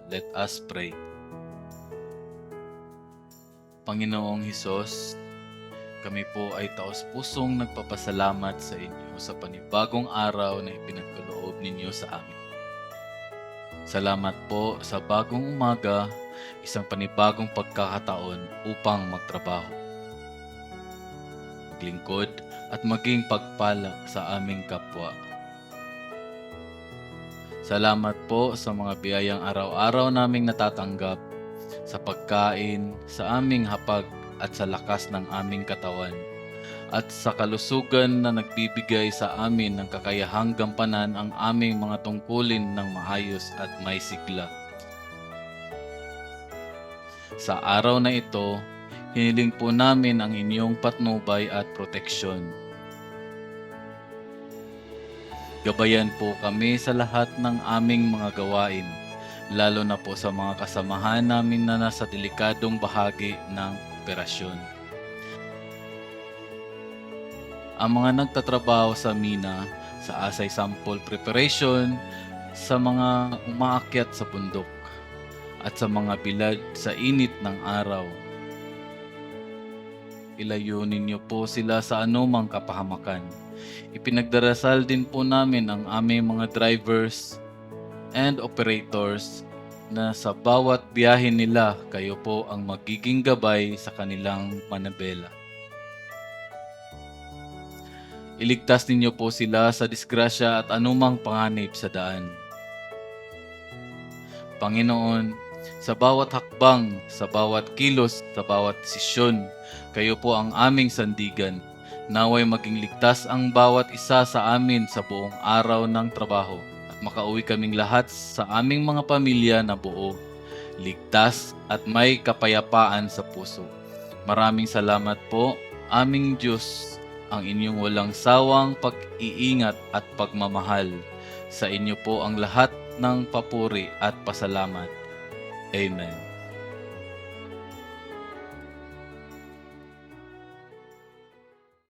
Let us pray. Panginoong Hesus, kami po ay taos-pusong nagpapasalamat sa inyo sa panibagong araw na ipinagkaloob ninyo sa amin. Salamat po sa bagong umaga, isang panibagong pagkakataon upang magtrabaho, maglingkod at maging pagpala sa aming kapwa. Salamat po sa mga biyayang araw-araw naming natatanggap, sa pagkain, sa aming hapag at sa lakas ng aming katawan, at sa kalusugan na nagbibigay sa amin ng kakayahang gampanan ang aming mga tungkulin ng maayos at may sigla. Sa araw na ito, hiniling po namin ang inyong patnubay at proteksyon. Gabayan po kami sa lahat ng aming mga gawain, lalo na po sa mga kasamahan namin na nasa delikadong bahagi ng operasyon. Ang mga nagtatrabaho sa mina, sa assay sample preparation, sa mga umaakyat sa bundok, at sa mga bilad sa init ng araw. Ilayo ninyo po sila sa anumang kapahamakan. Ipinagdarasal din po namin ang aming mga drivers and operators na sa bawat biyahe nila kayo po ang magiging gabay sa kanilang manabela. Iligtas ninyo po sila sa disgrasya at anumang panganib sa daan. Panginoon, sa bawat hakbang, sa bawat kilos, sa bawat desisyon, kayo po ang aming sandigan. Naway maging ligtas ang bawat isa sa amin sa buong araw ng trabaho at makauwi kaming lahat sa aming mga pamilya na buo, ligtas at may kapayapaan sa puso. Maraming salamat po, aming Diyos, ang inyong walang sawang pag-iingat at pagmamahal. Sa inyo po ang lahat ng papuri at pasalamat. Amen.